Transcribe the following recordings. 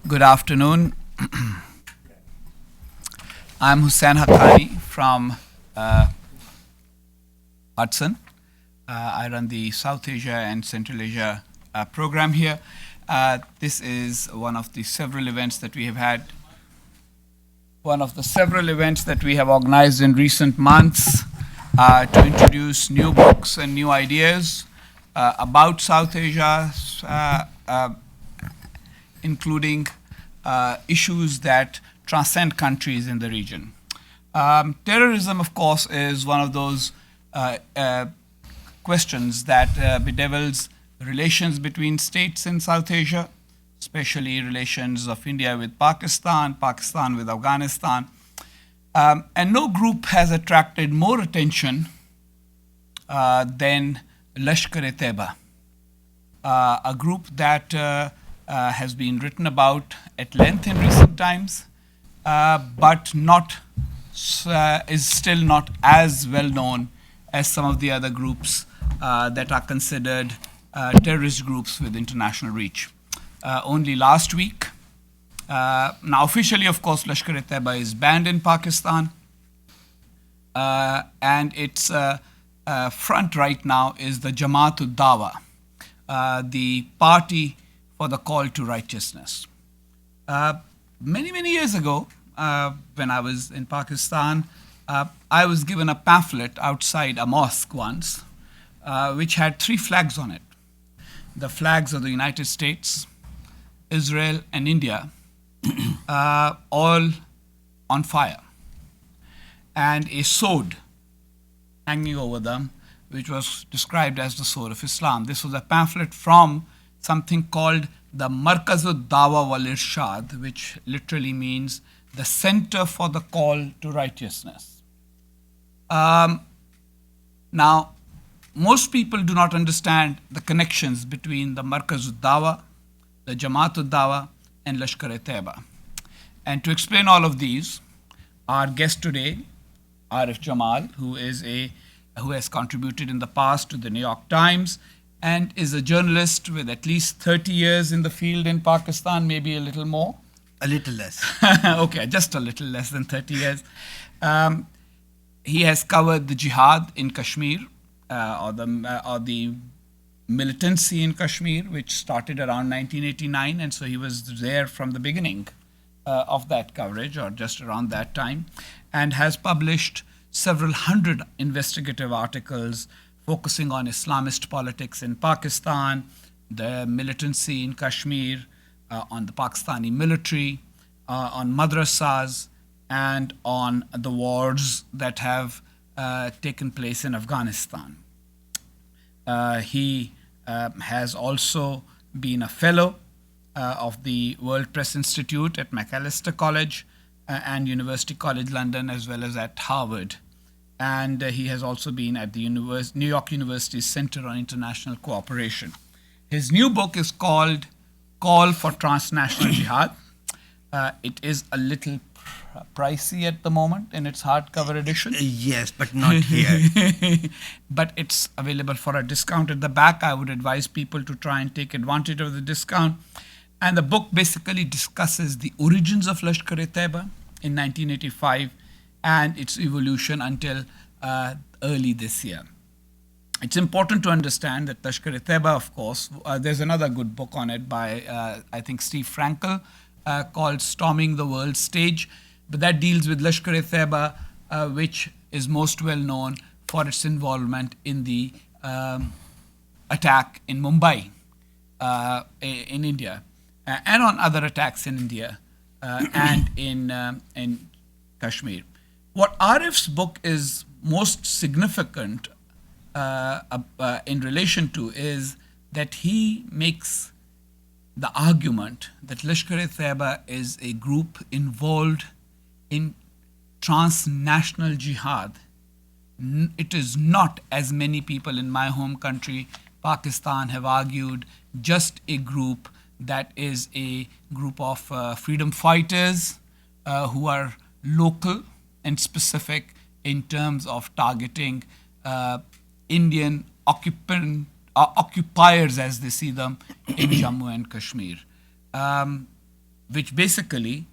Good afternoon. I'm Hussein from Hudson. I run the South Asia and Central Asia program here. This is one of the several events that we have had, one of the several events that we have organized in recent months to introduce new books and new ideas about South Asia, including issues that transcend countries in the region. Terrorism, of course, is one of those questions that bedevils relations between states in South Asia, especially relations of India with Pakistan, Pakistan with Afghanistan. And no group has attracted more attention than Lashkar-e-Taiba, a group that has been written about at length in recent times, but is still not as well known as some of the other groups that are considered terrorist groups with international reach. Only last week, now officially, of course, Lashkar-e-Taiba is banned in Pakistan, and its front right now is the Jamaat-ud-Dawa, the party for the call to righteousness. Many years ago, when I was in Pakistan, I was given a pamphlet outside a mosque once, which had 3 flags on it. The flags of the United States, Israel, and India, all on fire, and a sword hanging over them, which was described as the sword of Islam. This was a pamphlet from something called the Markaz-ud-Dawa wal-Irshad, which literally means the Center for the Call to Righteousness. Now, most people do not understand the connections between the Markaz-ud-Dawa, the Jamaat-ud-Dawa, and Lashkar-e-Taiba. And to explain all of these, our guest today, Arif Jamal, who has contributed in the past to the New York Times and is a journalist with at least 30 years in the field in Pakistan, maybe a little more. A little less. Okay, just a little less than 30 years. He has covered the Jihad in Kashmir, or the militancy in Kashmir, which started around 1989, and so he was there from the beginning of that coverage, or just around that time, and has published several hundred investigative articles focusing on Islamist politics in Pakistan, the militancy in Kashmir, on the Pakistani military, on madrasas, and on the wars that have taken place in Afghanistan. He has also been a fellow of the World Press Institute at Macalester College and University College London, as well as at Harvard. And he has also been at the New York University's Center on International Cooperation. His new book is called Call for Transnational Jihad. It is a little pricey at the moment in its hardcover edition. Yes, but not here. But it's available for a discount at the back. I would advise people to try and take advantage of the discount. And the book basically discusses the origins of Lashkar-e-Taiba in 1985 and its evolution until early this year. It's important to understand that Lashkar-e-Taiba, of course, there's another good book on it by, I think, Steve Frankel, called Storming the World Stage, but that deals with Lashkar-e-Taiba, which is most well known for its involvement in the attack in Mumbai, in India, and on other attacks in India and in Kashmir. What Arif's book is most significant in relation to is that he makes the argument that Lashkar-e-Taiba is a group involved in transnational jihad. It is not, as many people in my home country, Pakistan, have argued, just a group that is a group of freedom fighters who are local and specific in terms of targeting Indian occupiers, as they see them, in Jammu and Kashmir. which basically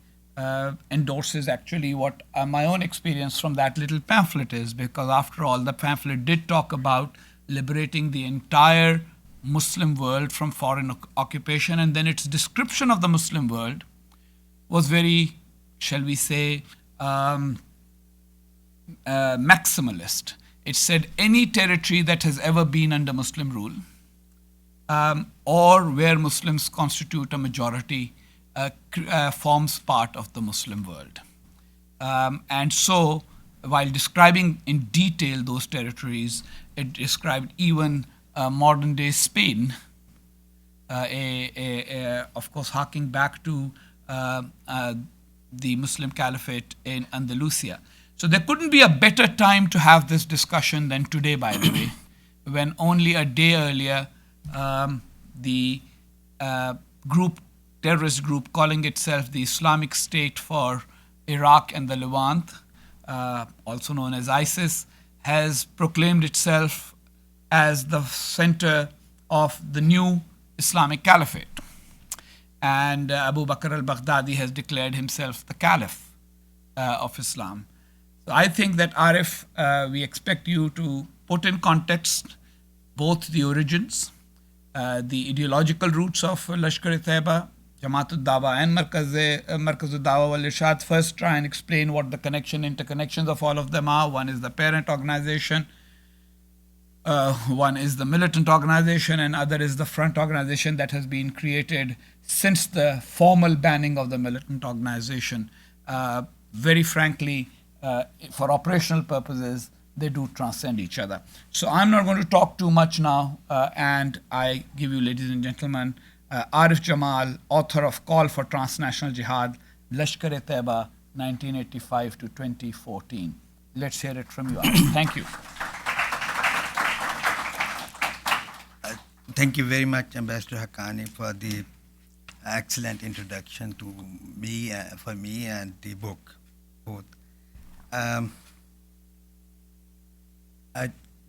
endorses actually what my own experience from that little pamphlet is, because after all, the pamphlet did talk about liberating the entire Muslim world from foreign occupation, and then its description of the Muslim world was very, shall we say, maximalist. It said any territory that has ever been under Muslim rule, or where Muslims constitute a majority, forms part of the Muslim world. And so, while describing in detail those territories, it described even modern day Spain, of course, harking back to the Muslim Caliphate in Andalusia. So there couldn't be a better time to have this discussion than today, by the way, when only a day earlier the terrorist group calling itself the Islamic State for Iraq and the Levant, also known as ISIS, has proclaimed itself as the center of the new Islamic Caliphate. And Abu Bakr al-Baghdadi has declared himself the Caliph of Islam. So I think that, Arif, we expect you to put in context both the origins, the ideological roots of Lashkar-e-Taiba, Jamaat-ud-Dawa and Markaz-ud-Dawa wal-Irshad. First, try and explain what the interconnections of all of them are. One is the parent organization, one is the militant organization, and other is the front organization that has been created since the formal banning of the militant organization. Very frankly, for operational purposes, they do transcend each other. So I'm not going to talk too much now, and I give you, ladies and gentlemen, Arif Jamal, author of Call for Transnational Jihad, Lashkar-e-Taiba, 1985 to 2014. Let's hear it from you, Arif. Thank you. Thank you very much, Ambassador Haqqani, for the excellent introduction to me, for me and the book, both.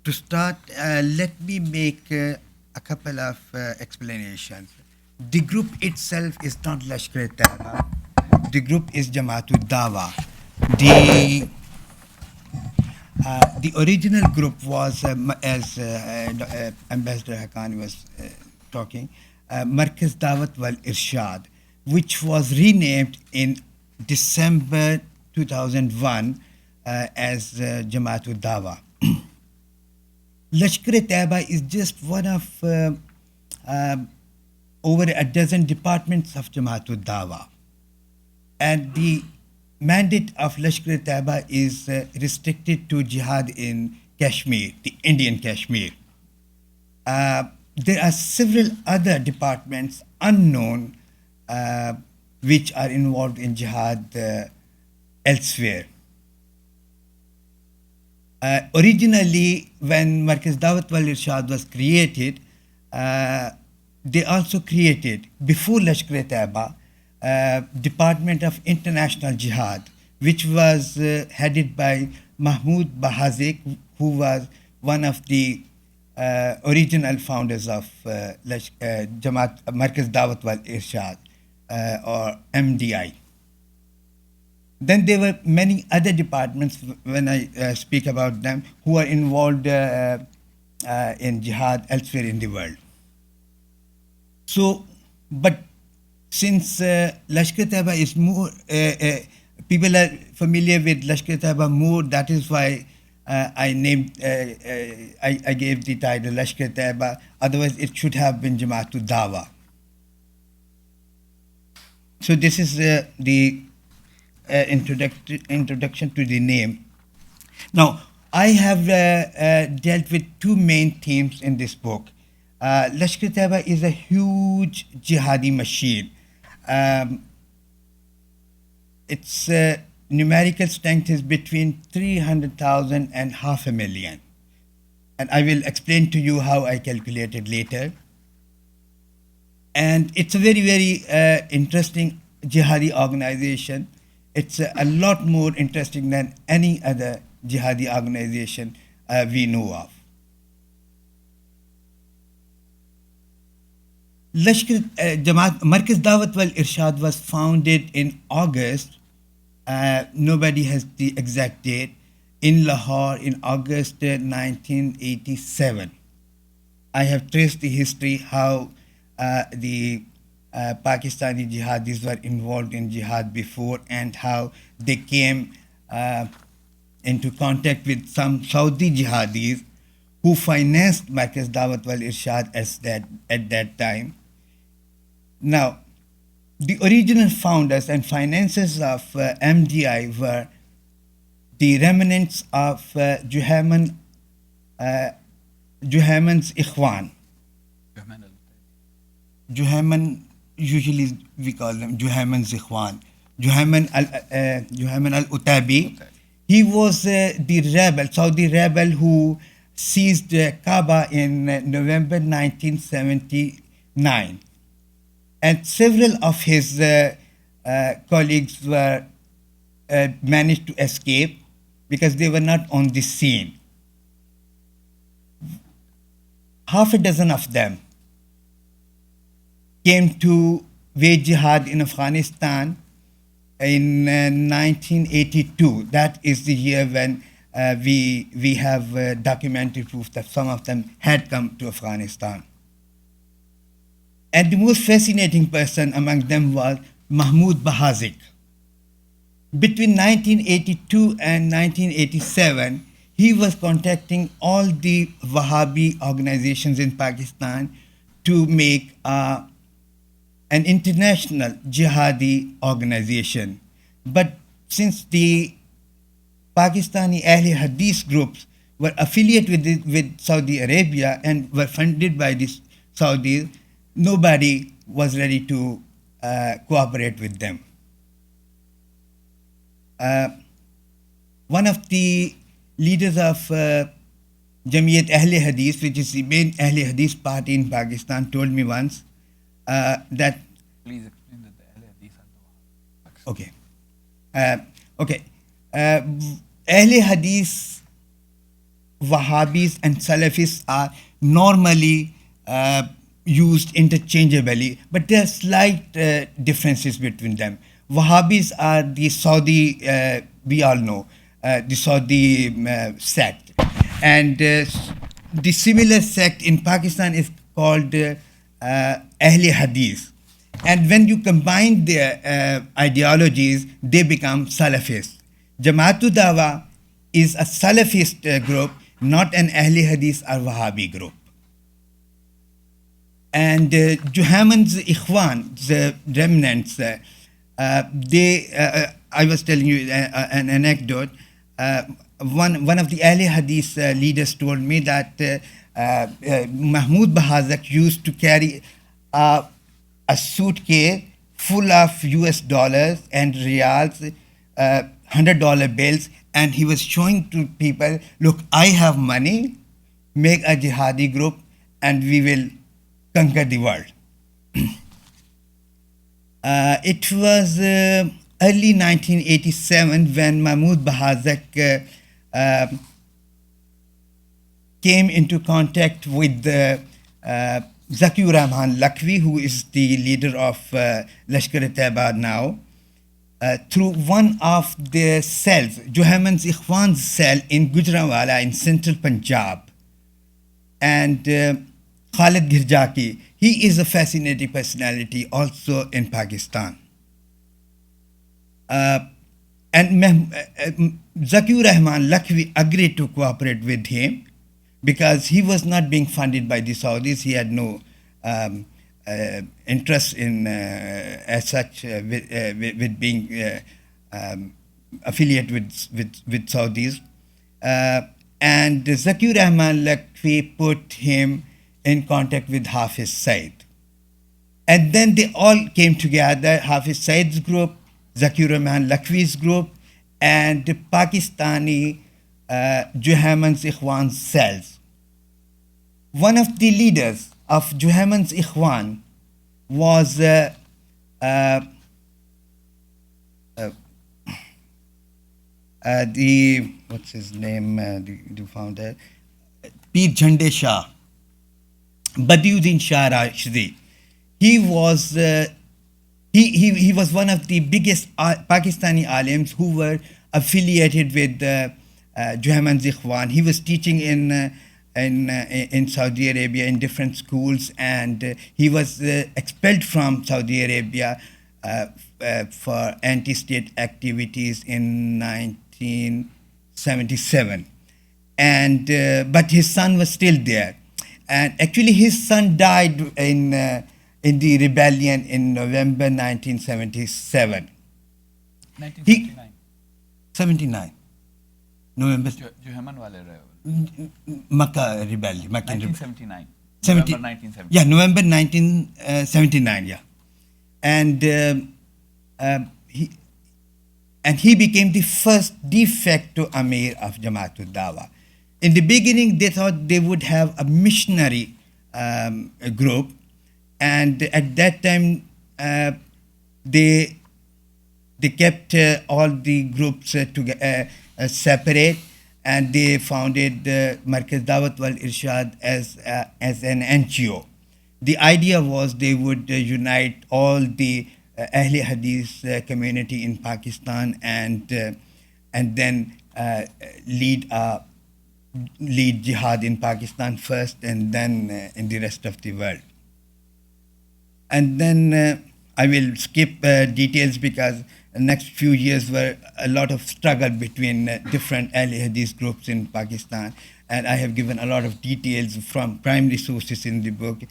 To start, let me make a couple of explanations. The group itself is not Lashkar-e-Taiba. The group is Jamaat-ud-Dawa. The original group was, as Ambassador Haqqani was talking, Markaz Dawat wal Irshad, which was renamed in December 2001 as Jamaat-ud-Dawa. Lashkar-e-Taiba is just one of over a dozen departments of Jamaat-ud-Dawa. And the mandate of Lashkar-e-Taiba is restricted to jihad in Kashmir, the Indian Kashmir. There are several other departments unknown which are involved in jihad elsewhere. Originally, when Markaz Dawat wal Irshad was created, they also created, before Lashkar-e-Taiba, Department of International Jihad, which was headed by Mahmoud Bahazik, who was one of the original founders of Jamaat Markaz Dawat wal Irshad, or MDI. Then there were many other departments, when I speak about them, who are involved in jihad elsewhere in the world. So, but since Lashkar-e-Taiba is more, people are familiar with Lashkar-e-Taiba more, that is why I named, I gave the title Lashkar-e-Taiba, otherwise it should have been Jamaat-ud-Dawa. So this is the introduction to the name. Now, I have dealt with two main themes in this book. Lashkar-e-Taiba is a huge jihadi machine. Its numerical strength is between 300,000 and 500,000. And I will explain to you how I calculated later. And it's a very, very interesting jihadi organization. It's a lot more interesting than any other jihadi organization we know of. Markaz Dawat wal Irshad was founded in August. Nobody has the exact date. In Lahore in August 1987. I have traced the history how the Pakistani jihadis were involved in jihad before and how they came into contact with some Saudi jihadis who financed Markaz Dawat wal Irshad at that time. Now, the original founders and financiers of MDI were the remnants of Juhaman's Ikhwan. Juhaman, usually we call them Juhaman's Ikhwan. Juhaman al-Utabi. He was the rebel, Saudi rebel who seized Kaaba in November 1979. And several of his colleagues were managed to escape because they were not on the scene. Half a dozen of them came to wage jihad in Afghanistan in 1982. That is the year when we have documentary proof that some of them had come to Afghanistan. And the most fascinating person among them was Mahmoud Bahazik. Between 1982 and 1987, he was contacting all the Wahhabi organizations in Pakistan to make an international jihadi organization. But since the Pakistani Ahl Hadith groups were affiliated with Saudi Arabia and were funded by the Saudis, nobody was ready to cooperate with them. One of the leaders of Jamiyat Ahl Hadith, which is the main Ahl Hadith party in Pakistan, told me once that. Please explain that the Ahl Hadith are the Okay. Ahl Hadith, Wahhabis, and Salafis are normally used interchangeably, but there are slight differences between them. Wahhabis are the Saudi, we all know, the Saudi sect. And the similar sect in Pakistan is called Ahl Hadith. And when you combine their ideologies, they become Salafist. Jamaatul Dawa is a Salafist group, not an Ahl Hadith or Wahhabi group. And Juhaman's Ikhwan, the remnants, I was telling you an anecdote. One of the Ahl Hadith leaders told me that Mahmoud Bahazak used to carry a suitcase full of US dollars and reals, $100 bills, and he was showing to people, look, I have money, make a jihadi group, and we will conquer the world. It was early 1987 when Mahmoud Bahazak came into contact with Zakiur Rahman Lakhvi, who is the leader of Lashkar-e-Taiba now, through one of their cells, Juhaman's Ikhwan's cell in Gujranwala in central Punjab. And Khalid Girjaki, he is a fascinating personality also in Pakistan. And Zakiur Rahman Lakhvi agreed to cooperate with him because he was not being funded by the Saudis. He had no interest in, as such, with being affiliated with Saudis. And Zakiur Rahman Lakhvi put him in contact with Hafiz Said. And then they all came together, Hafiz Said's group, Zakiur Rahman Lakhvi's group, and the Pakistani Juhaman's Ikhwan's cells. One of the leaders of Juhaman's Ikhwan was what's his name, the founder, Peer Jhande Shah, Badiuddin Shah Rashidi. he was he was one of the biggest Pakistani alims who were affiliated with Juhayman Zikhwan. He was teaching in Saudi Arabia in different schools, and he was expelled from Saudi Arabia for anti-state activities in 1977. And but his son was still there, and actually his son died in the rebellion in November 1977. 1979. 79 November Juhayman wale rahe ho. Makkah rebellion, Meccan rebellion. 1979. 70, November 1979. yeah, November 1979, yeah. And he became the first de facto Amir of Jamaatul Dawa. In the beginning, they thought they would have a missionary group, and at that time, they kept all the groups separate, and they founded Markaz Dawat wal Irshad as an NGO. The idea was they would unite all the Ahle Hadith community in Pakistan, and then lead jihad in Pakistan first, and then in the rest of the world. And then I will skip details because the next few years were a lot of struggle between different Ahle Hadith groups in Pakistan, and I have given a lot of details from primary sources in the book.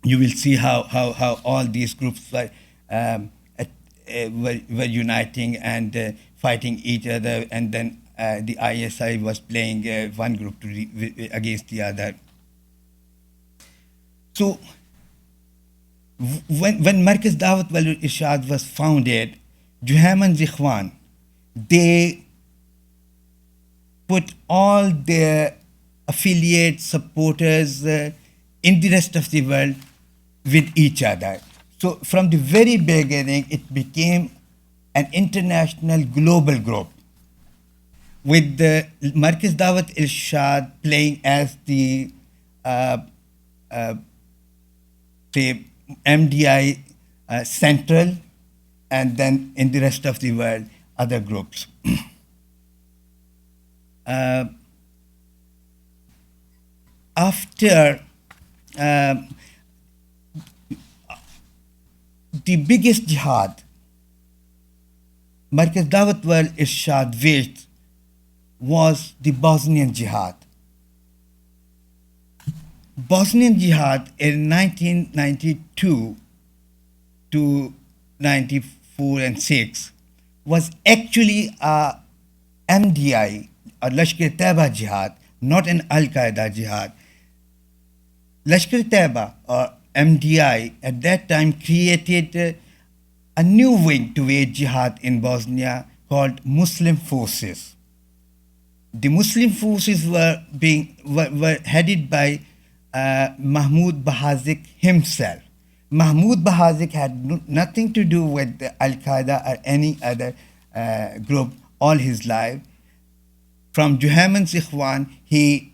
You will see how all these groups were uniting and fighting each other, and then the ISI was playing one group against the other. So when Markaz Dawat wal Irshad was founded, Juhayman Zikhwan, they put all their affiliate supporters in the rest of the world with each other. So from the very beginning, it became an international global group, with the Markaz Dawat Irshad playing as the say MDI central, and then in the rest of the world, other groups. After the biggest jihad Markaz Dawat wal Irshad waged was the Bosnian Jihad. Bosnian Jihad in 1992 to 94 and 6 was actually a MDI, a Lashkar-e-Taiba Jihad, not an Al-Qaeda Jihad. Lashkar-e-Taiba, or MDI, at that time created a new wing to wage jihad in Bosnia called Muslim Forces. The Muslim forces were headed by Mahmoud Bahazik himself. Mahmoud Bahazik had nothing to do with Al-Qaeda or any other group all his life. From Juhayman Zikhwan, he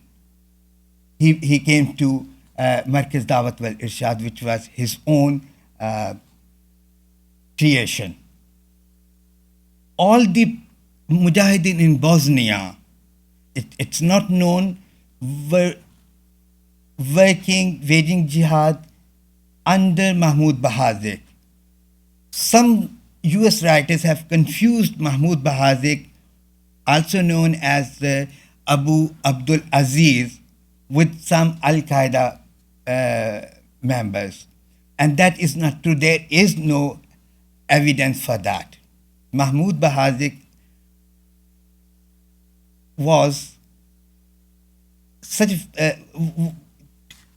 came to Markaz Dawat wal Irshad, which was his own creation. All the Mujahideen in Bosnia, it's not known, were waging jihad under Mahmoud Bahazik. Some US writers have confused Mahmoud Bahazik, also known as Abu Abdul Aziz, with some Al-Qaeda members. And that is not true. There is no evidence for that. Mahmoud Bahazik was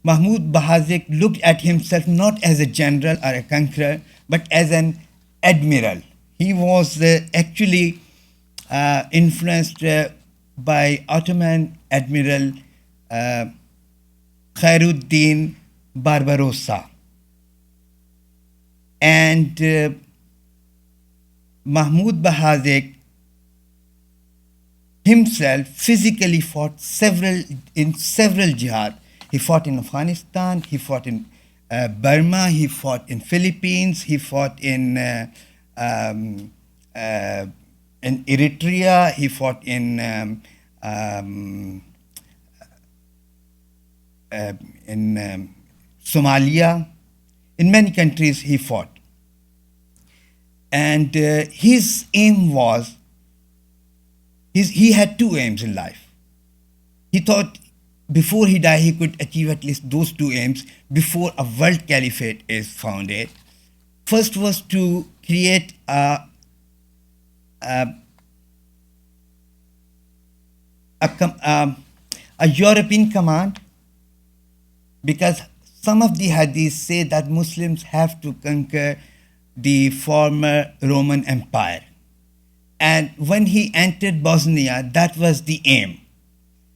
Mahmoud Bahazik looked at himself not as a general or a conqueror, but as an admiral. He was actually influenced by Ottoman Admiral Khairuddin Barbarossa. And Mahmoud Bahazik himself physically fought in several jihad. He fought in Afghanistan, he fought in Burma, he fought in Philippines, he fought um, uh, in Eritrea, he fought um, uh, in Somalia. In many countries he fought. And his aim was, he had two aims in life. He thought before he died, he could achieve at least those two aims before a world caliphate is founded. First was to create a, a European command, because some of the hadiths say that Muslims have to conquer the former Roman Empire. And when he entered Bosnia, that was the aim.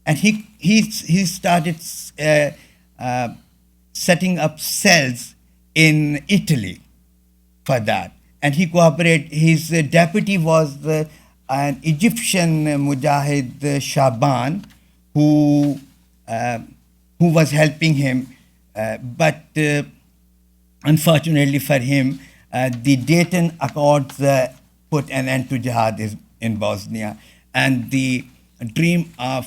And he started setting up cells in Italy for that. And he cooperated. His deputy was an Egyptian Mujahid Shaban, who was helping him. But unfortunately for him, the Dayton Accords put an end to jihad in Bosnia, and the dream of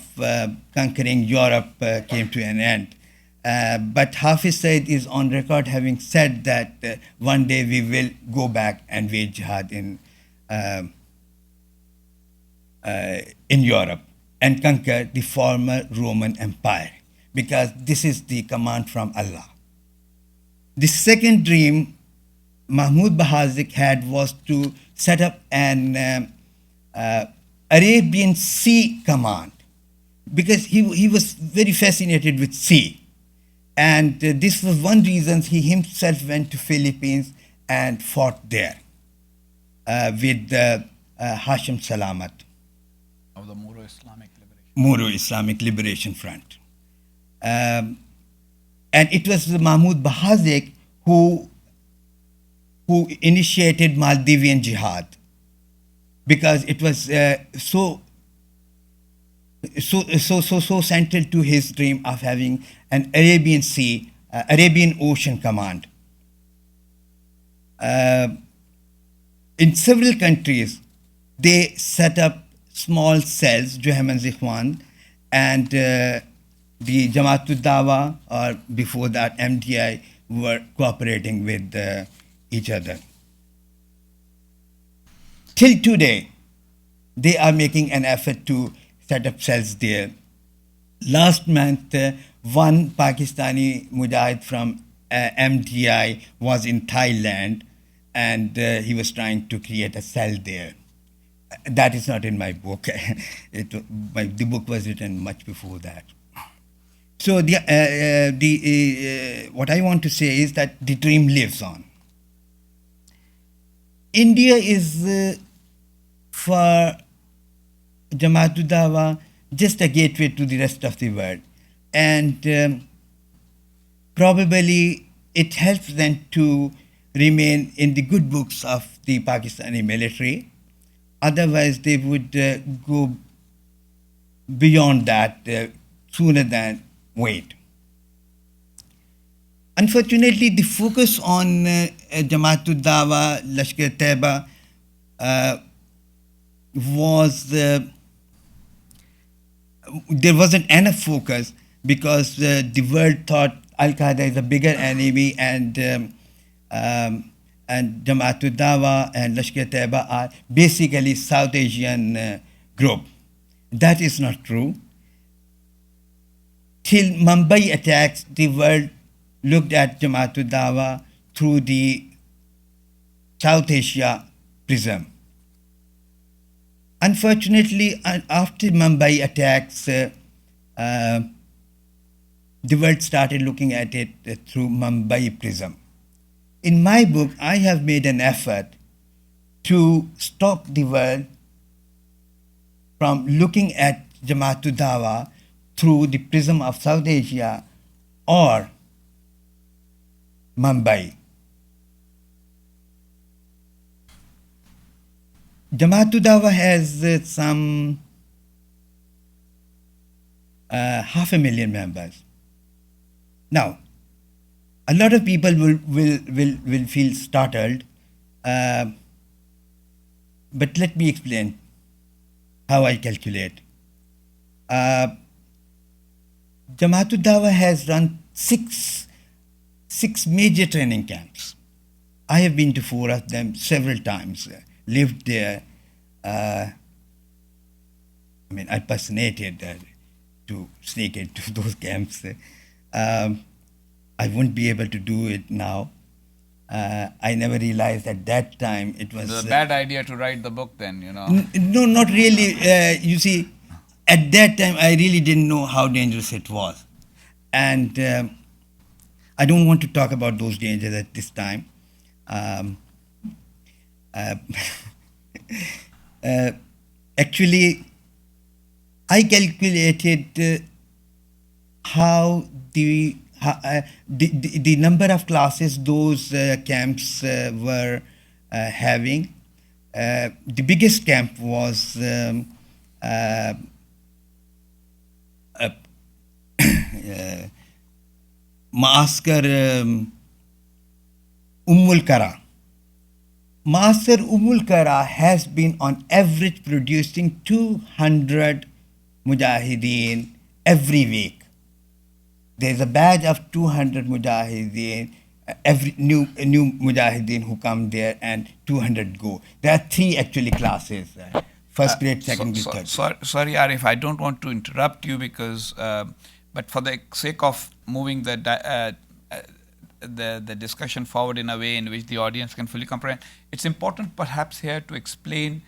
conquering Europe came to an end. But Hafiz Said is on record having said that one day we will go back and wage jihad in Europe and conquer the former Roman Empire, because this is the command from Allah. The second dream Mahmud Bahazik had was to set up an Arabian Sea command, because he was very fascinated with sea. And this was one reason he himself went to Philippines and fought there with Hashim Salamat of the Moro Islamic Liberation. Moro Islamic Liberation Front. And it was Mahmud Bahazik who initiated Maldivian Jihad, because it was so central to his dream of having an Arabian Sea, Arabian Ocean command. In several countries, they set up small cells, Juhayman Zikhwan, and the Jamaatul Dawa, or before that MDI, were cooperating with each other. Till today, they are making an effort to set up cells there. Last month, one Pakistani Mujahid from MDI was in Thailand, and he was trying to create a cell there. That is not in my book. The book was written much before that. So what I want to say is that the dream lives on. India is for Jamaatul Dawa just a gateway to the rest of the world, and probably it helps them to remain in the good books of the Pakistani military. Otherwise, they would go beyond that sooner than wait. Unfortunately, the focus on Jamaatul Dawa, Lashkar-e-Taiba was there wasn't enough focus, because the world thought Al-Qaeda is a bigger enemy, and Jamaatul Dawa and Lashkar-e-Taiba are basically South Asian group. That is not true. Till Mumbai attacks, the world looked at Jamaatul Dawa through the South Asia prism. Unfortunately, after Mumbai attacks, the world started looking at it through Mumbai prism. In my book, I have made an effort to stop the world from looking at Jamaatul Dawa through the prism of South Asia or Mumbai. Jamaatul Dawa has some 500,000 members. Now, A lot of people will feel startled, uh, but let me explain how I calculate. Uh, Jamaatul Dawa has run six major training camps. I have been to 4 of them several times, lived there. I personated to sneak into those camps. I wouldn't be able to do it now. I never realized at that time it was... It was a bad idea to write the book then, you know. No, not really. You see, at that time, I really didn't know how dangerous it was. And I don't want to talk about those dangers at this time. Actually, I calculated how the number of classes those camps were having. The biggest camp was Maaskar Ummul Kara. Maaskar Ummul Kara has been on average producing 200 mujahideen every week. There's a batch of 200 mujahideen, every new mujahideen who come there, and 200 go. There are 3 actually classes, first grade, second grade, third. Sorry, Arif, I don't want to interrupt you because, but for the sake of moving the discussion forward in a way in which the audience can fully comprehend, it's important perhaps here to explain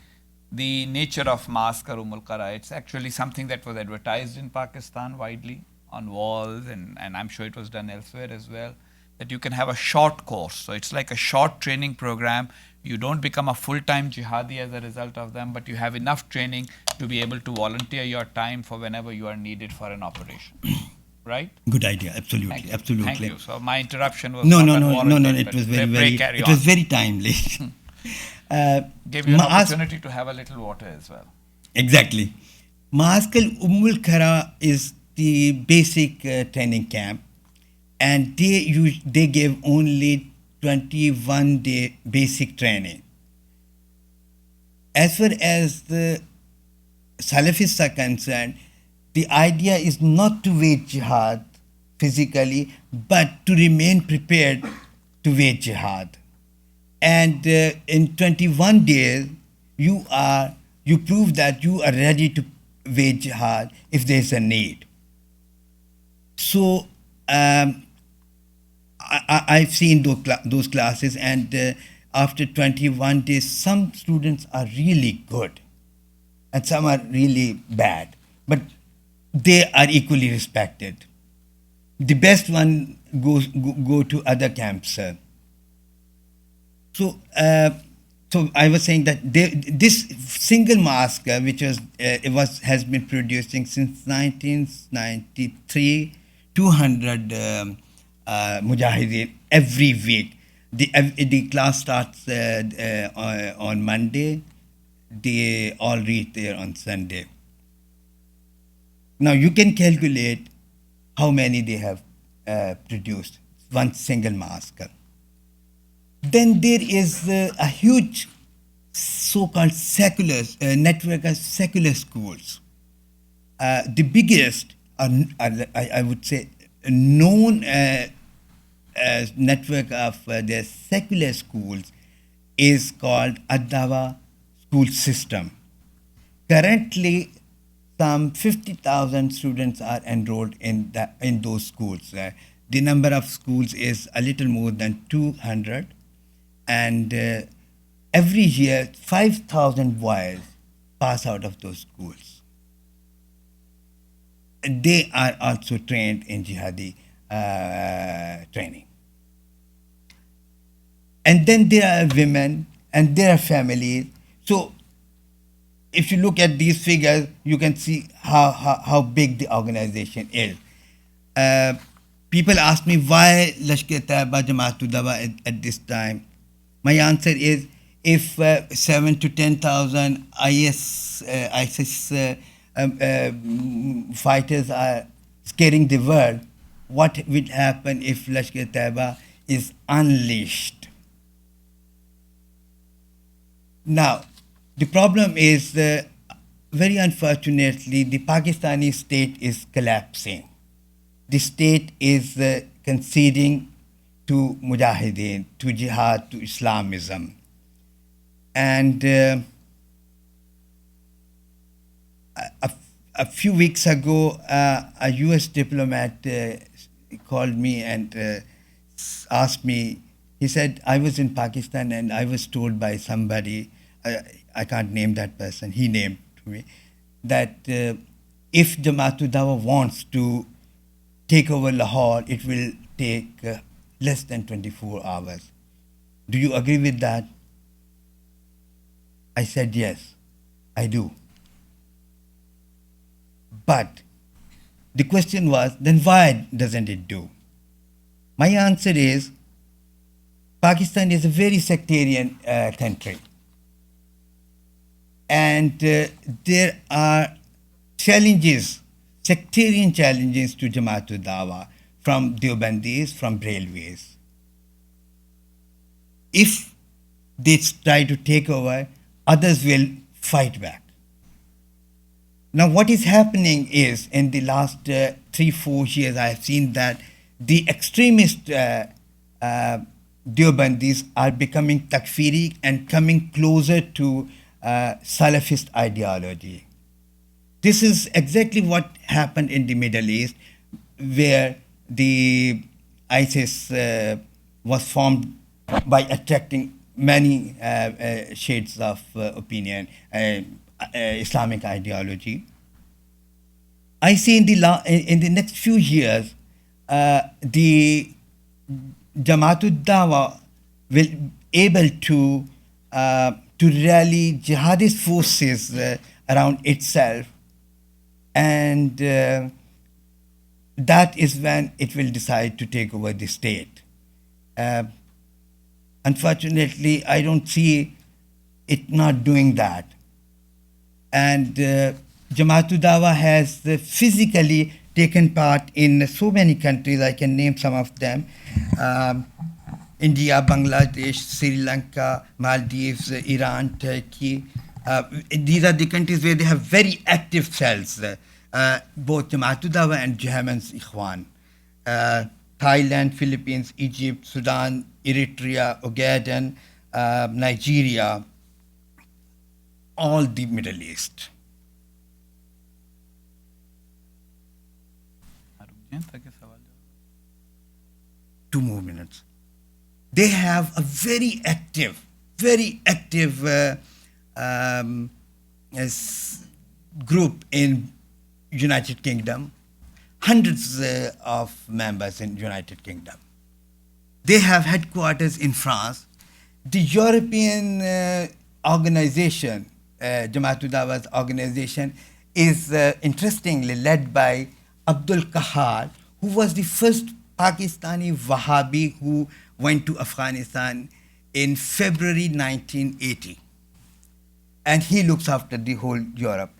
the nature of Maaskar Ummul Qara. It's actually something that was advertised in Pakistan widely on walls, and I'm sure it was done elsewhere as well, that you can have a short course. So it's like a short training program. You don't become a full-time jihadi as a result of them, but you have enough training to be able to volunteer your time for whenever you are needed for an operation. Right? Good idea. Absolutely. Absolutely. Thank you. So my interruption was no. unwarranted, It was it was very timely. Gave you an opportunity to have a little water as well. Exactly. Maaskar Ummul Qara is the basic training camp, and they gave only 21-day basic training. As far as the Salafists are concerned, the idea is not to wage jihad physically, but to remain prepared to wage jihad. And in 21 days, you prove that you are ready to wage jihad if there is a need. So I've seen those classes, and after 21 days, some students are really good, and some are really bad, but they are equally respected. The best one go to other camps. So I was saying that this single mask, which has been producing since 1993, 200 mujahideen every week. The class starts on Monday. They all reach there on Sunday. Now you can calculate how many they have produced, one single mask. Then there is a huge so-called secular network of secular schools. The biggest, I would say, known network of the secular schools is called Ad-Dawa school system. Currently, some 50,000 students are enrolled in those schools. The number of schools is a little more than 200, and every year 5,000 boys pass out of those schools. They are also trained in jihadi training. And then there are women and there are families. So if you look at these figures, you can see how big the organization is. People ask me why Lashkar-e-Taiba, Jamaatul Dawa at this time. My answer is, if 7 to 10,000 ISIS fighters are scaring the world, what will happen if Lashkar-e-Taiba is unleashed. Now, the problem is, very unfortunately, the Pakistani state is collapsing. The state is conceding to Mujahideen, to Jihad, to Islamism. And a few weeks ago, a US diplomat called me and asked me, he said, I was in Pakistan and I was told by somebody, I can't name that person, he named to me, that if Jamaat-ud-Dawa wants to take over Lahore, it will take less than 24 hours. Do you agree with that? I said, yes, I do. But the question was, then why doesn't it do? My answer is, Pakistan is a very sectarian country. And there are challenges, sectarian challenges to Jamaat-ud-Dawa from Deobandis, from Railways. If they try to take over, others will fight back. Now, what is happening is, in the last 3-4 years, I have seen that the extremist Deobandis are becoming takfiri and coming closer to Salafist ideology. This is exactly what happened in the Middle East, where the ISIS was formed by attracting many shades of opinion, Islamic ideology. I see in the next few years, the Jamaat-ud-Dawa will able to rally jihadist forces around itself, and that is when it will decide to take over the state. Unfortunately, I don't see it not doing that. And Jamaat-ud-Dawa has physically taken part in so many countries. I can name some of them. India, Bangladesh, Sri Lanka, Maldives, Iran, Turkey. These are the countries where they have very active cells, both Jamaat-ud-Dawa and Jehaman's Ikhwan. Thailand, Philippines, Egypt, Sudan, Eritrea, Ogaden, Nigeria, all the Middle East. Two more minutes. They have a very active group in United Kingdom, hundreds of members in United Kingdom. They have headquarters in France. The European organization, Jamaat-ud-Dawa's organization, is interestingly led by Abdul Kahar, who was the first Pakistani Wahhabi who went to Afghanistan in February 1980. And he looks after the whole Europe.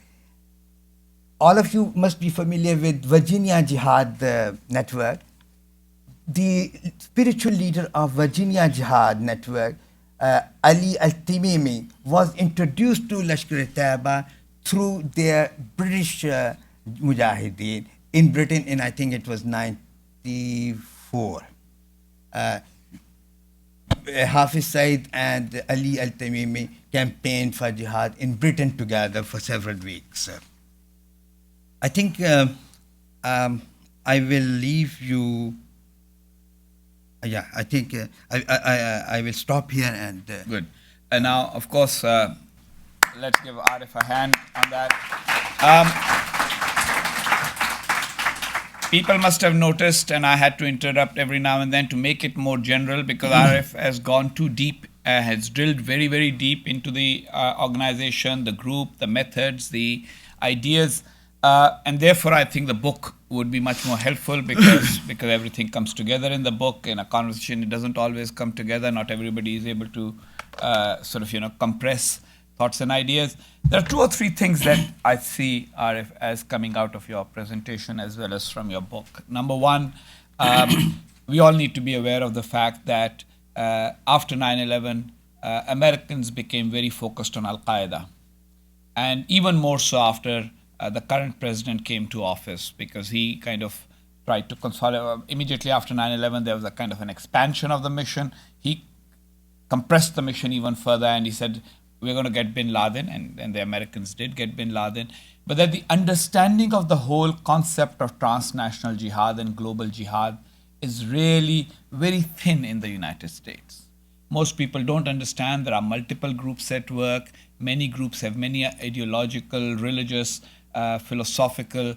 All of you must be familiar with Virginia Jihad network. The spiritual leader of Virginia Jihad network, Ali Al-Timimi, was introduced to Lashkar-e-Taiba through their British Mujahideen in Britain in, I think it was 94. Hafiz Said and Ali Al-Tamimi campaigned for jihad in Britain together for several weeks. I think I will leave you. I think I will stop here and. Good. And now, of course, let's give Arif a hand on that. People must have noticed, and I had to interrupt every now and then to make it more general, because Arif has gone too deep, has drilled very, very deep into the organization, the group, the methods, the ideas, and therefore I think the book would be much more helpful, because everything comes together in the book. In a conversation, it doesn't always come together. Not everybody is able to compress thoughts and ideas. There are 2 or 3 things that I see, Arif, as coming out of your presentation as well as from your book. Number one, we all need to be aware of the fact that after 9/11, Americans became very focused on Al Qaeda, and even more so after the current president came to office, because he kind of tried to consolidate. Immediately after 9/11, there was a kind of an expansion of the mission. He compressed the mission even further, and he said, we're going to get bin Laden, and the Americans did get bin Laden. But that the understanding of the whole concept of transnational jihad and global jihad is really very thin in the United States. Most people don't understand there are multiple groups at work. Many groups have many ideological, religious, philosophical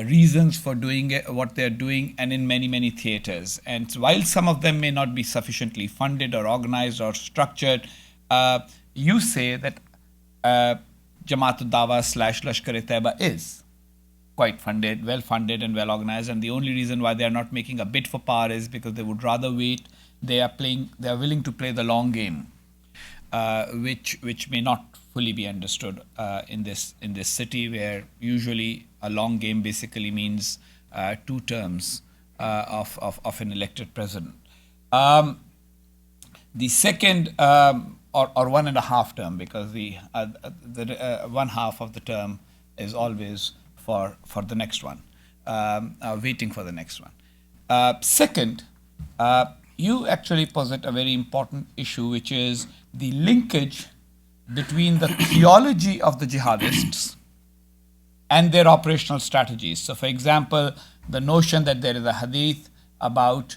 reasons for doing what they're doing, and in many, many theaters. And while some of them may not be sufficiently funded or organized or structured, you say that Jamaat-ul-Dawa / Lashkar-e-Taiba is quite funded, well funded and well organized, and the only reason why they are not making a bid for power is because they would rather wait. They are willing to play the long game, which may not fully be understood in this city, where usually a long game basically means 2 terms of an elected president. The second, or 1.5 term, because the 1/2 of the term is always for the next one, waiting for the next one. Second, you actually posit a very important issue, which is the linkage between the theology of the jihadists and their operational strategies. So, for example, the notion that there is a hadith about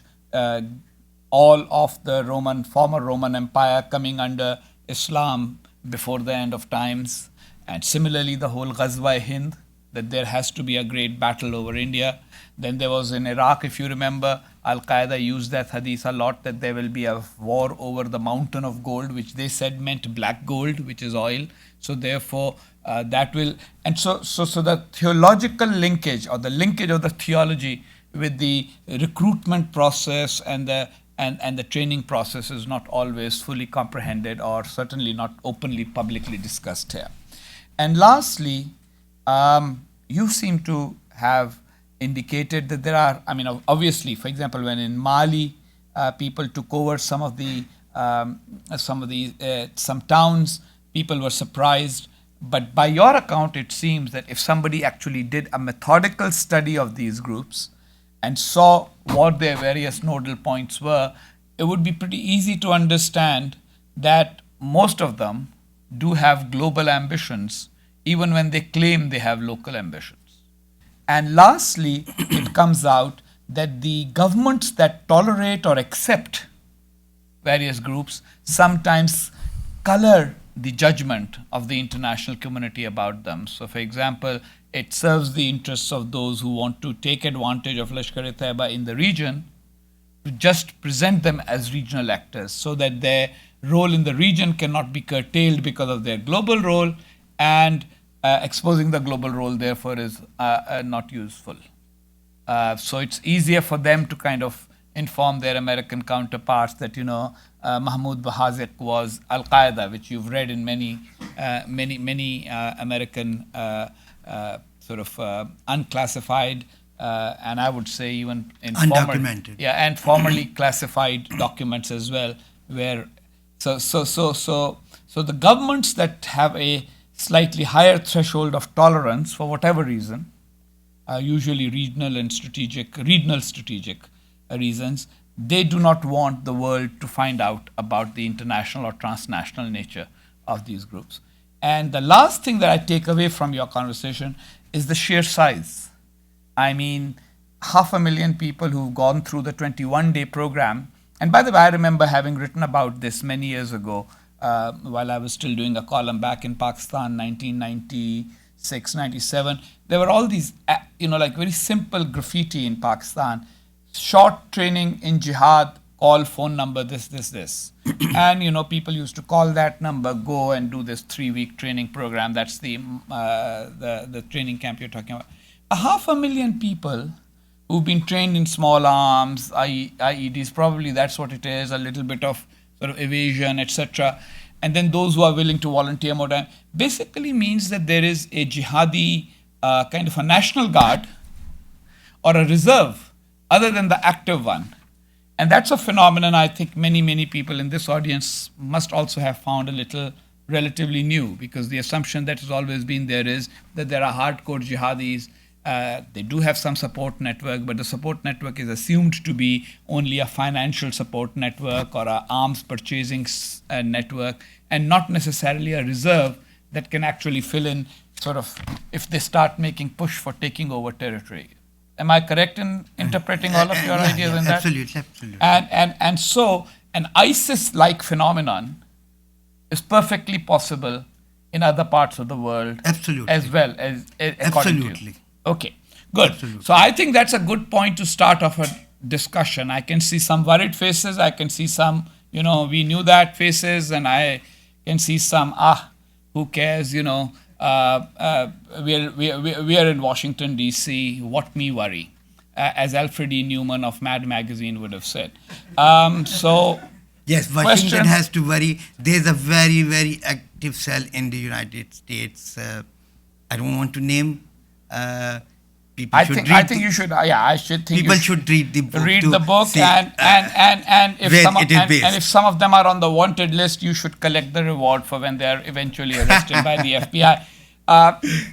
all of the former Roman Empire coming under Islam before the end of times, and similarly the whole Ghazwa-e-Hind, that there has to be a great battle over India. Then there was in Iraq, if you remember, Al-Qaeda used that hadith a lot, that there will be a war over the mountain of gold, which they said meant black gold, which is oil. So therefore, that will, and so the theological linkage, or the linkage of the theology with the recruitment process and the training process is not always fully comprehended, or certainly not openly, publicly discussed here. And lastly, you seem to have indicated that there are, obviously, for example, when in Mali, people took over some towns, people were surprised. But by your account, it seems that if somebody actually did a methodical study of these groups and saw what their various nodal points were, it would be pretty easy to understand that most of them do have global ambitions, even when they claim they have local ambitions. And lastly, it comes out that the governments that tolerate or accept various groups sometimes color the judgment of the international community about them. So, for example, it serves the interests of those who want to take advantage of Lashkar-e-Taiba in the region to just present them as regional actors, so that their role in the region cannot be curtailed because of their global role, and exposing the global role, therefore, is not useful. So it's easier for them to kind of inform their American counterparts that, Mahmoud Bahazik was Al-Qaeda, which you've read in many American unclassified, and I would say even in undocumented, and formerly classified documents as well, where so the governments that have a slightly higher threshold of tolerance for whatever reason, usually regional strategic reasons, they do not want the world to find out about the international or transnational nature of these groups. And the last thing that I take away from your conversation is the sheer size. 500,000 people who've gone through the 21-day program. And by the way, I remember having written about this many years ago, while I was still doing a column back in Pakistan, 1996, 97. There were all these, very simple graffiti in Pakistan. Short training in jihad, call phone number, this. And, people used to call that number, go and do this 3-week training program. That's the training camp you're talking about. 500,000 people who've been trained in small arms, IEDs, probably that's what it is, a little bit of sort of evasion, etc. And then those who are willing to volunteer more time, basically means that there is a jihadi kind of a national guard or a reserve other than the active one. And that's a phenomenon I think many people in this audience must also have found a little relatively new, because the assumption that has always been there is that there are hardcore jihadis. They do have some support network, but the support network is assumed to be only a financial support network or a arms purchasing network, and not necessarily a reserve that can actually fill in sort of if they start making push for taking over territory. Am I correct in interpreting all of your ideas in that? Absolutely, absolutely. And so an ISIS-like phenomenon is perfectly possible in other parts of the world, Absolutely. as well as according to you. Absolutely. Okay, good. Absolutely. So I think that's a good point to start off a discussion. I can see some worried faces. I can see some, we knew that faces, and I can see some, who cares, we are in Washington, D.C., what me worry, as Alfred E. Newman of Mad Magazine would have said. So Yes, Washington has to worry. There's a very, very active cell in the United States. I don't want to name. People I think you should. I should think people should read the book. Read the book, see, and if where some it is based. and if some of them are on the wanted list, you should collect the reward for when they are eventually arrested by the FBI.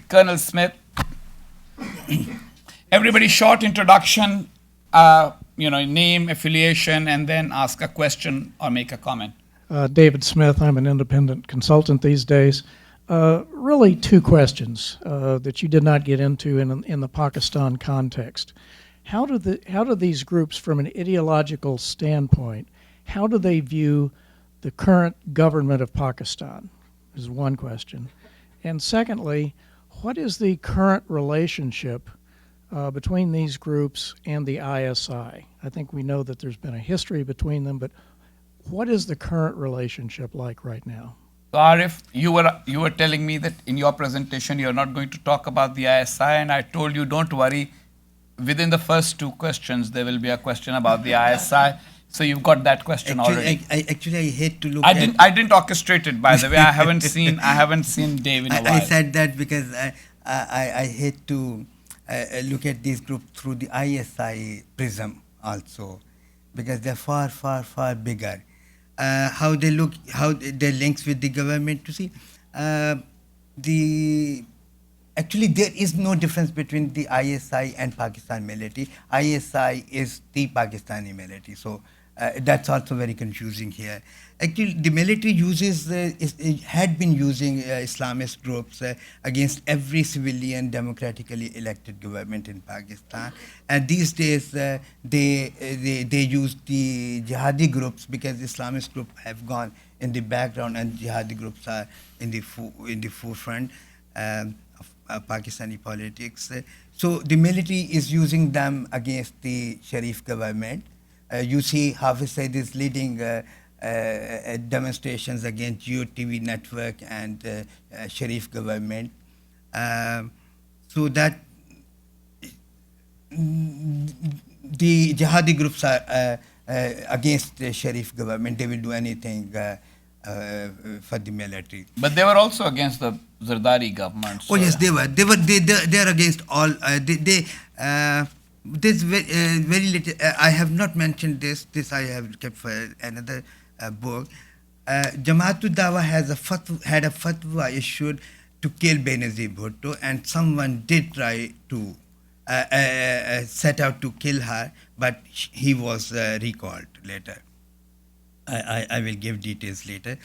Colonel Smith, everybody, short introduction, name, affiliation, and then ask a question or make a comment. David Smith. I'm an independent consultant these days. Really, two questions that you did not get into in the Pakistan context. How do these groups, from an ideological standpoint, how do they view the current government of Pakistan? Is one question. And secondly, what is the current relationship between these groups and the ISI? I think we know that there's been a history between them, but what is the current relationship like right now? So Arif, you were telling me that in your presentation you're not going to talk about the ISI, and I told you don't worry. Within the first two questions, there will be a question about the ISI. So you've got that question already. I hate to look. I didn't orchestrate it, by the way. I haven't seen Dave in a while. I said that because I hate to look at this group through the ISI prism also, because they're far bigger. How they look, how their links with the government. To see, actually there is no difference between the ISI and Pakistan military. ISI is the Pakistani military, so that's also very confusing here. Actually, the military had been using Islamist groups against every civilian democratically elected government in Pakistan. And these days, they use the jihadi groups because Islamist groups have gone in the background and jihadi groups are in the forefront of Pakistani politics. So the military is using them against the Sharif government. You see, Hafiz Said is leading demonstrations against GeoTV network and Sharif government. So that the jihadi groups are against the Sharif government. They will do anything for the military. But they were also against the Zardari government. So. Oh yes, they were. They are against all. There's very little. I have not mentioned this. This I have kept for another book. Jamaatul Dawa had a fatwa issued to kill Benazir Bhutto, and someone did try to set out to kill her, but he was recalled later. I will give details later.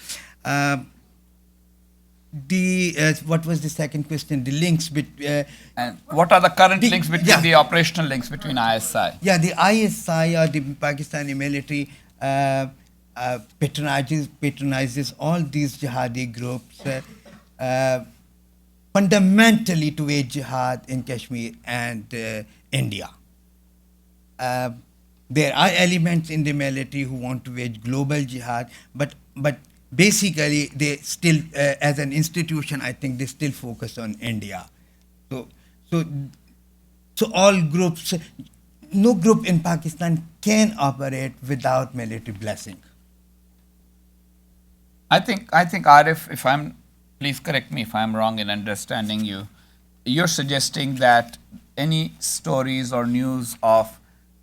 What was the second question? The links between. And what are the current links between the operational links between ISI? Yeah, the ISI or the Pakistani military patronizes all these jihadi groups fundamentally to wage jihad in Kashmir and India. There are elements in the military who want to wage global jihad, but basically they still, as an institution, I think they still focus on India. So all groups, no group in Pakistan can operate without military blessing. I think Arif, please correct me if I'm wrong in understanding you. You're suggesting that any stories or news of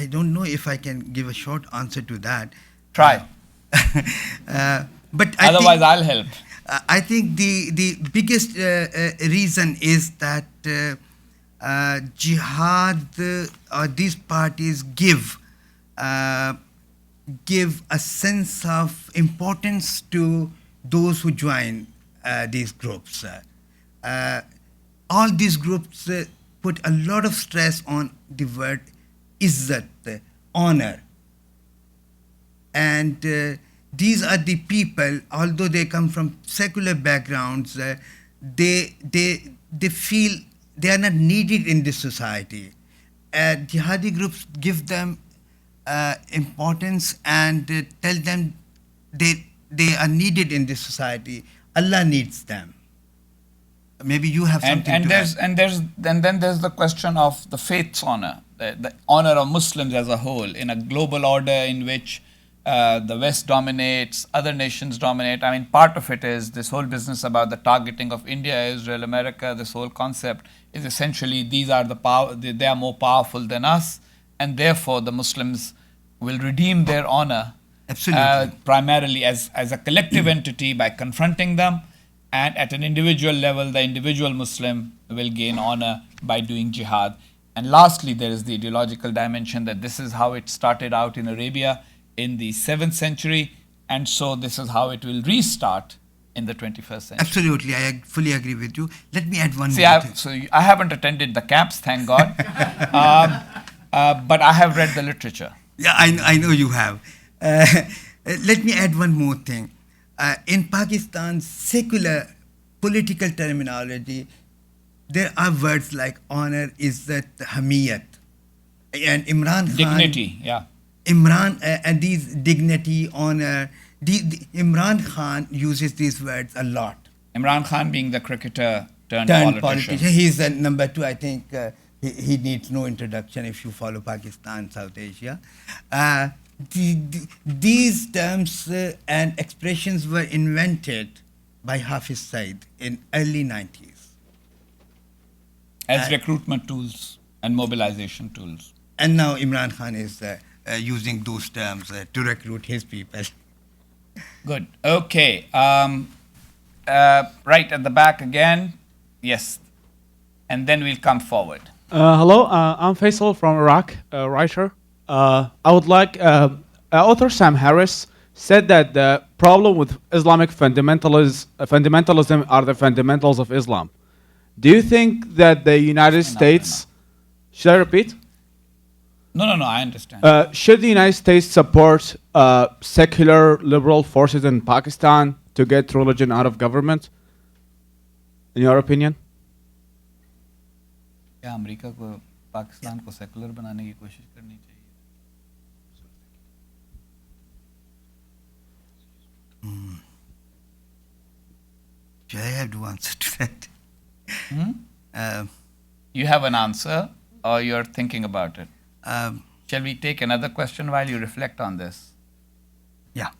I don't know if I can give a short answer to that. Try. But Otherwise, I'll help. I think the biggest reason is that jihad or these parties give a sense of importance to those who join these groups. All these groups put a lot of stress on the word izzat, honor. And these are the people, although they come from secular backgrounds, they feel they are not needed in this society. Jihadi groups give them importance and tell them they are needed in this society. Allah needs them. Maybe you have something And to add. then there's the question of the faith's honor, the honor of Muslims as a whole in a global order in which the West dominates, other nations dominate. I mean, part of it is this whole business about the targeting of India, Israel, America. This whole concept is essentially these are they are more powerful than us, and therefore the Muslims will redeem their honor Absolutely. primarily as a collective entity by confronting them, and at an individual level, the individual Muslim will gain honor by doing jihad. And lastly, there is the ideological dimension that this is how it started out in Arabia in the 7th century, and so this is how it will restart in the 21st century. Absolutely, I fully agree with you. Let me add one See, more thing. I haven't attended the camps, thank God, but I have read the literature. Yeah, I know you have. Let me add one more thing. In Pakistan's secular political terminology, there are words like honor, izzat, hamiyat, and Imran Khan. Dignity, yeah. And these dignity, honor. Imran Khan uses these words a lot. Imran Khan being the cricketer turned Turned politician. He's the number 2. I think he needs no introduction if you follow Pakistan, South Asia. These terms and expressions were invented by Hafiz Said in early 90s. As recruitment tools and mobilization tools. And now Imran Khan is using those terms to recruit his people. Good. Okay. Right at the back again. Yes. And then we'll come forward. Hello, I'm Faisal from Iraq, a writer. I would like, author Sam Harris said that the problem with Islamic fundamentalism are the fundamentals of Islam. Do you think that the United States, should I repeat? No, I understand. Should the United States support secular liberal forces in Pakistan to get religion out of government? In your opinion? क्या America को पाकिस्तान को secular बनाने की कोशिश करनी चाहिए? Do I have to answer to that? You have an answer or you're thinking about it? Shall we take another question while you reflect on this? Yeah.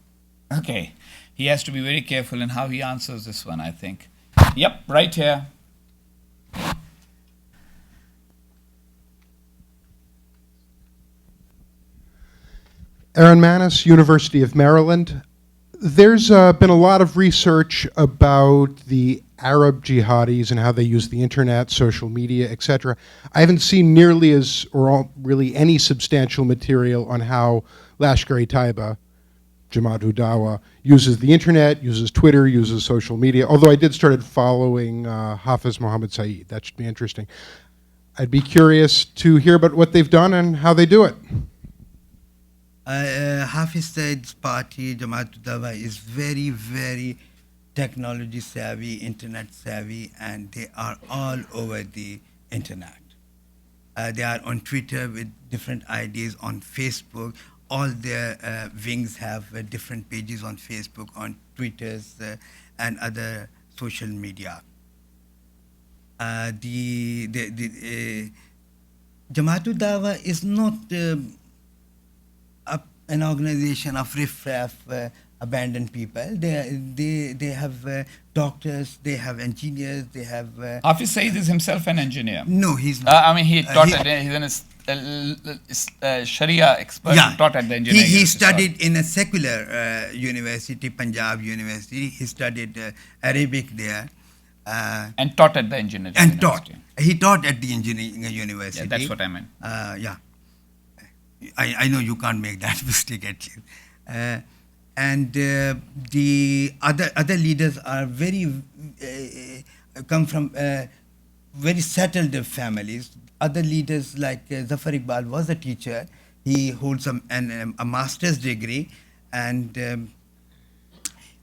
Okay. He has to be very careful in how he answers this one, I think. Yep, right here. Aaron Manis, University of Maryland. There's been a lot of research about the Arab jihadis and how they use the internet, social media, etc. I haven't seen nearly really any substantial material on how Lashkar-e-Taiba, Jamaat-ud-Dawa, uses the internet, uses Twitter, uses social media, although I did started following Hafiz Muhammad Saeed. That should be interesting. I'd be curious to hear about what they've done and how they do it. Hafiz Said's party, Jamaat-ud-Dawa, is very, very technology savvy, internet savvy, and they are all over the internet. They are on Twitter with different ideas, on Facebook. All their wings have different pages on Facebook, on Twitters, and other social media. Jamaat-ud-Dawa is not an organization of riff-raff, abandoned people. They have doctors, they have engineers, they have... Hafiz Saeed is himself an engineer. No, he's not. I mean, he taught he's in his Sharia expert who taught at the engineering he university. studied in a secular university, Punjab University. He studied Arabic there. And taught at the engineering And university. he taught at the engineering university. Yeah, that's what I meant. Yeah, I know you can't make that mistake at least. And the other leaders are come from very settled families. Other leaders like Zafar Iqbal was a teacher. He holds a master's degree, and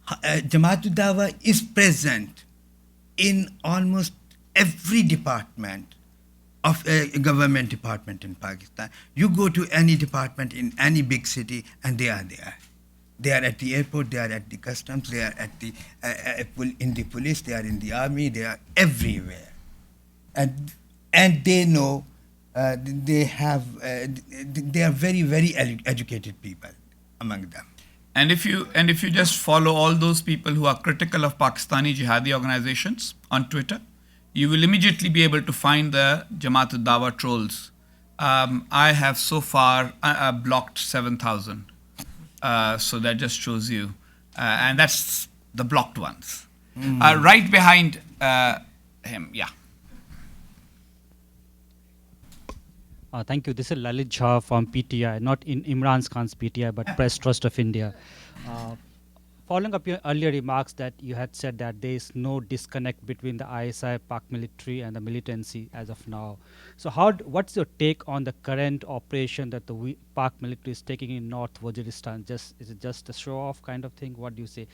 Jamaatul Dawa is present in almost every department of a government department in Pakistan. You go to any department in any big city and they are there. They are at the airport, they are at the customs, they are at the in the police, they are in the army, they are everywhere. And they know they are very, very educated people among them. And if you just follow all those people who are critical of Pakistani jihadi organizations on Twitter, you will immediately be able to find the Jamaatul Dawa trolls. I have so far blocked 7,000. So that just shows you. And that's the blocked ones. Right behind him, yeah. Thank you. This is Lalit Jha from PTI, not in Imran Khan's PTI, but Press Trust of India. Following up your earlier remarks that you had said that there is no disconnect between the ISI, Pak military and the militancy as of now. So what's your take on the current operation that the Pak military is taking in North Waziristan? Is it just a show-off kind of thing? What do you say?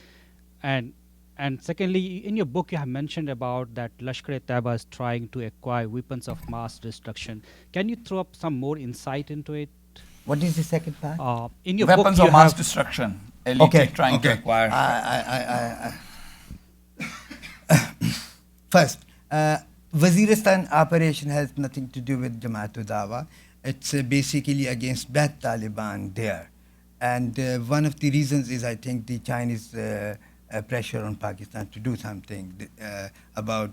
And secondly, in your book, you have mentioned about that Lashkar-e-Taiba is trying to acquire weapons of mass destruction. Can you throw up some more insight into it? What is the second part? In your Weapons book, of mass destruction. Elite trying to acquire. First, Waziristan operation has nothing to do with Jamaatul Dawa. It's basically against bad Taliban there. And one of the reasons is, I think, the Chinese pressure on Pakistan to do something about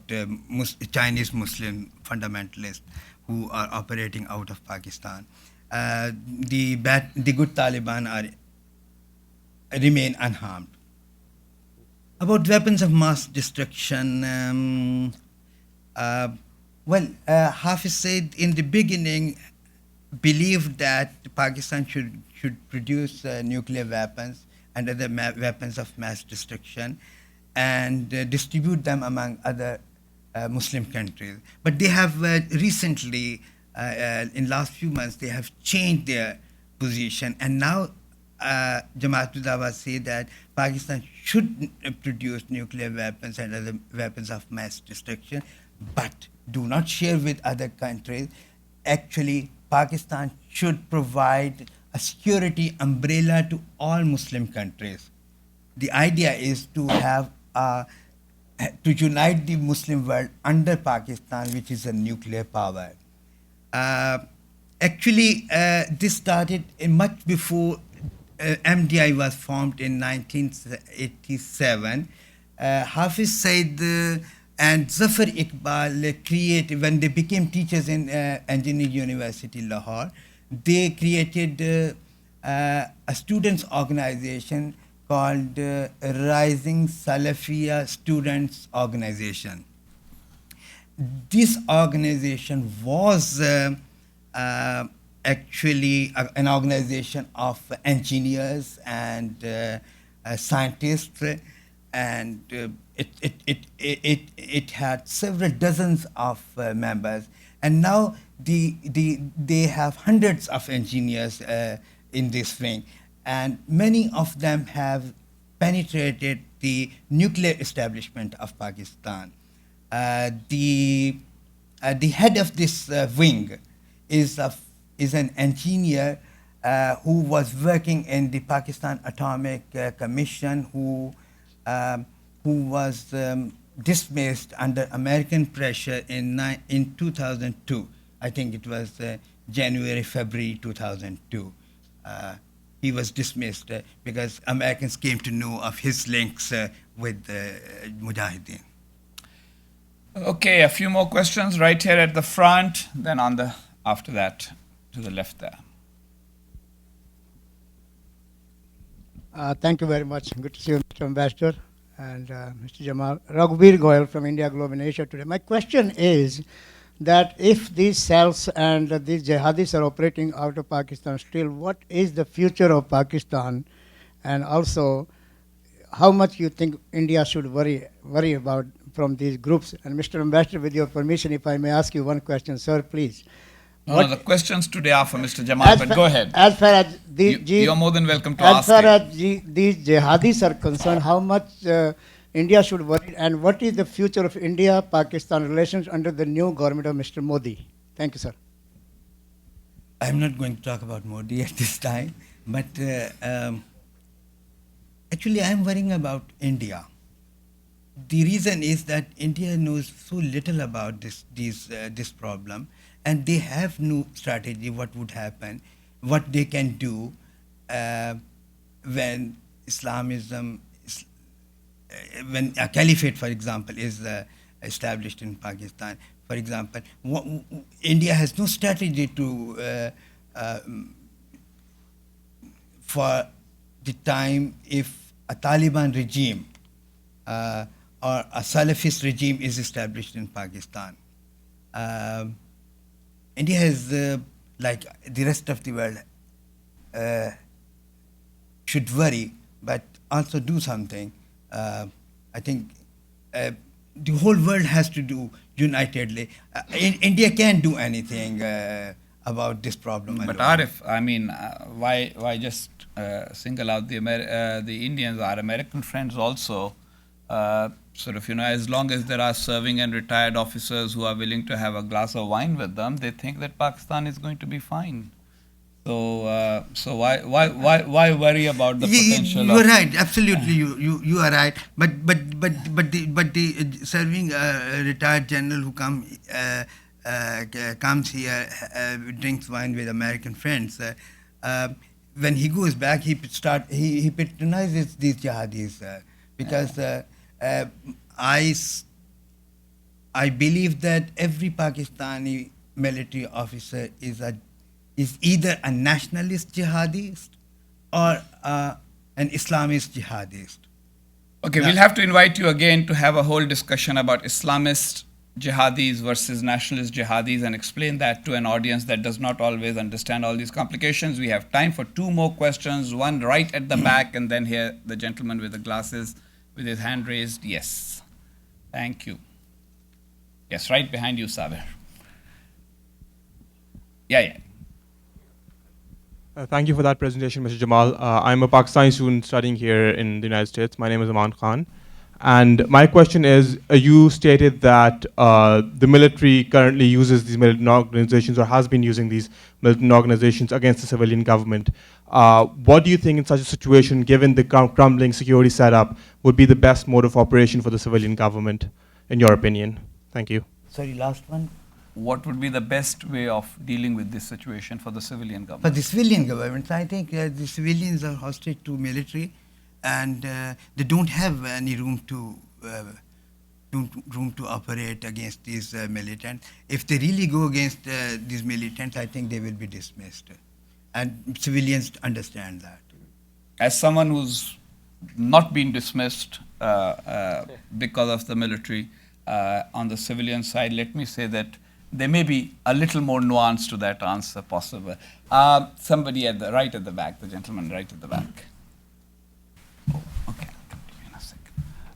Chinese Muslim fundamentalists who are operating out of Pakistan. The good Taliban remain unharmed. About weapons of mass destruction, Hafiz said in the beginning, believed that Pakistan should produce nuclear weapons and other weapons of mass destruction and distribute them among other Muslim countries. But they have recently, in last few months, they have changed their position, and now Jamaatul Dawa say that Pakistan should produce nuclear weapons and other weapons of mass destruction, but do not share with other countries. Actually, Pakistan should provide a security umbrella to all Muslim countries. The idea is to have to unite the Muslim world under Pakistan, which is a nuclear power. Actually, this started much before MDI was formed in 1987. Hafiz Said and Zafar Iqbal created, when they became teachers in Engineering University, Lahore, they created a students' organization called Rising Salafia Students Organization. This organization was actually an organization of engineers and scientists, and it had several dozens of members, and now they have hundreds of engineers in this wing, and many of them have penetrated the nuclear establishment of Pakistan. The head of this wing is an engineer who was working in the Pakistan Atomic Commission, who was dismissed under American pressure in 2002. I think it was January, February 2002. He was dismissed because Americans came to know of his links with Mujahideen. Okay, a few more questions right here at the front, then after that. to the left there. Thank you very much. Good to see you, Mr. Ambassador and Mr. Jamal. Raghubir Goyal from India Globe in Asia Today. My question is that if these cells and these jihadis are operating out of Pakistan still, what is the future of Pakistan? And also, how much you think India should worry about from these groups? And Mr. Ambassador, with your permission, if I may ask you one question, sir, please. No, the questions today are for Mr. Jamal, but go ahead. As far as you're more than welcome to ask. As far as these jihadis are concerned, how much India should worry, and what is the future of India-Pakistan relations under the new government of Mr. Modi? Thank you, sir. I'm not going to talk about Modi at this time, but actually I'm worrying about India. The reason is that India knows so little about this problem, and they have no strategy what would happen, what they can do when Islamism, when a caliphate, for example, is established in Pakistan. For example, India has no strategy to for the time if a Taliban regime or a Salafist regime is established in Pakistan. India has, like the rest of the world, should worry, but also do something. I think the whole world has to do unitedly. India can't do anything about this problem. But Arif, I mean, why just single out the Indians? Our American friends also, sort of, as long as there are serving and retired officers who are willing to have a glass of wine with them, they think that Pakistan is going to be fine. So why worry about the potential? You're right. Absolutely, you are right. But the serving retired general who comes here, drinks wine with American friends. When he goes back, he patronizes these jihadis because I believe that every Pakistani military officer is either a nationalist jihadist or an Islamist jihadist. Okay, we'll have to invite you again to have a whole discussion about Islamist jihadis versus nationalist jihadis and explain that to an audience that does not always understand all these complications. We have time for two more questions, one right at the back, and then here the gentleman with the glasses with his hand raised. Yes. Thank you. Yes, right behind you, Saber. Yeah. Thank you for that presentation, Mr. Jamal. I'm a Pakistani student studying here in the United States. My name is Aman Khan. And my question is, you stated that the military currently uses these militant organizations or has been using these militant organizations against the civilian government. What do you think in such a situation, given the crumbling security setup, would be the best mode of operation for the civilian government, in your opinion? Thank you. Sorry, last one. What would be the best way of dealing with this situation for the civilian government? For the civilian government, I think the civilians are hostage to military, and they don't have any room to operate against these militants. If they really go against these militants, I think they will be dismissed, and civilians understand that. As someone who's not been dismissed because of the military, on the civilian side, let me say that there may be a little more nuance to that answer possible. Somebody right at the back, the gentleman right at the back. Oh, okay, I'll come to you in a second.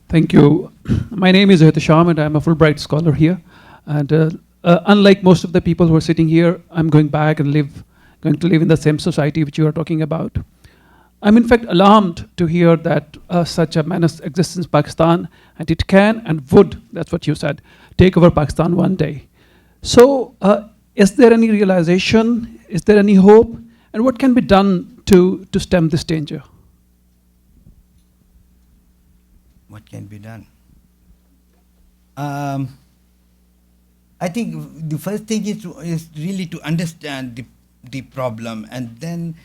Thank you. My name is Hudson, and I'm a Fulbright scholar here. And unlike most of the people who are sitting here, I'm going back and going to live in the same society which you are talking about. I'm in fact alarmed to hear that such a menace exists in Pakistan, and it can and would, that's what you said, take over Pakistan one day. So is there any realization, is there any hope, and what can be done to stem this danger? What can be done? I think the first thing is really to understand the problem, and then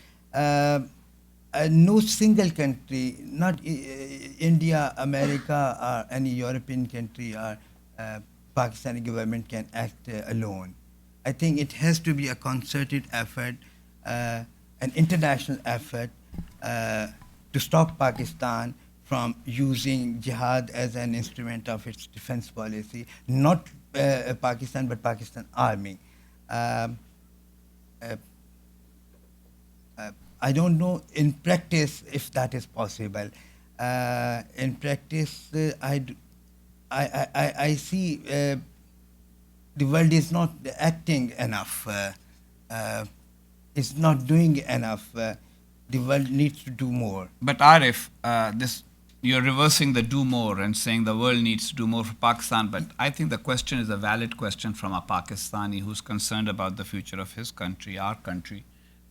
no single country, not India, America, or any European country or Pakistani government can act alone. I think it has to be a concerted effort, an international effort to stop Pakistan from using jihad as an instrument of its defense policy, not Pakistan, but Pakistan army. I don't know in practice if that is possible. In practice, I see the world is not acting enough, is not doing enough. The world needs to do more. But Arif, you're reversing the do more and saying the world needs to do more for Pakistan. But I think the question is a valid question from a Pakistani who's concerned about the future of his country, our country.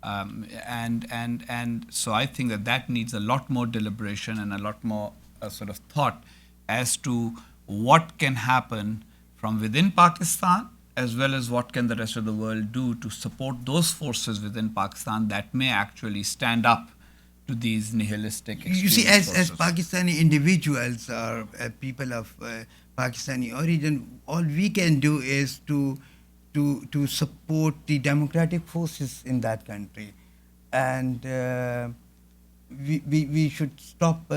And so I think that needs a lot more deliberation and a lot more sort of thought as to what can happen from within Pakistan, as well as what can the rest of the world do to support those forces within Pakistan that may actually stand up to these nihilistic You see, extremist as forces. Pakistani individuals or people of Pakistani origin, all we can do is to support the democratic forces in that country, and we should stop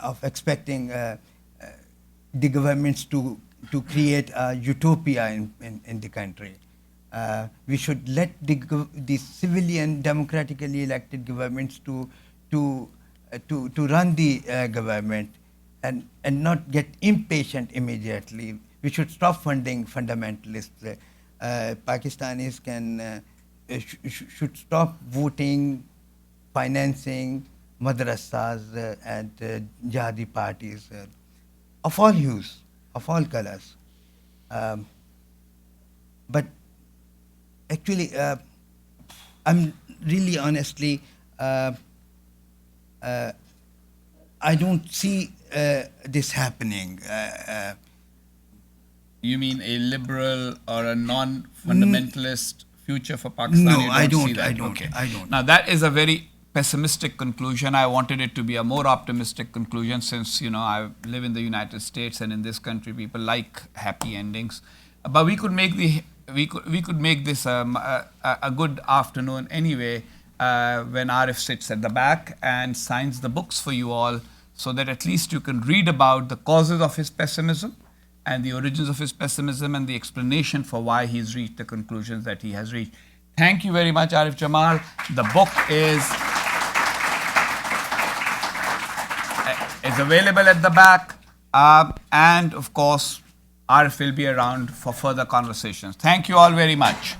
of expecting the governments to create a utopia in the country. We should let the civilian democratically elected governments to run the government and not get impatient immediately. We should stop funding fundamentalists. Pakistanis should stop voting, financing madrasas and jihadi parties of all hues, of all colors. But actually, I'm really honestly, I don't see this happening. You mean a liberal or a non-fundamentalist future for Pakistan? No, You I see don't. that? I don't. Okay. I don't. Now that is a very pessimistic conclusion. I wanted it to be a more optimistic conclusion, since I live in the United States, and in this country people like happy endings. But we could make this a good afternoon anyway when Arif sits at the back and signs the books for you all, so that at least you can read about the causes of his pessimism and the origins of his pessimism and the explanation for why he's reached the conclusions that he has reached. Thank you very much, Arif Jamal. The book is available at the back. And of course, Arif will be around for further conversations. Thank you all very much.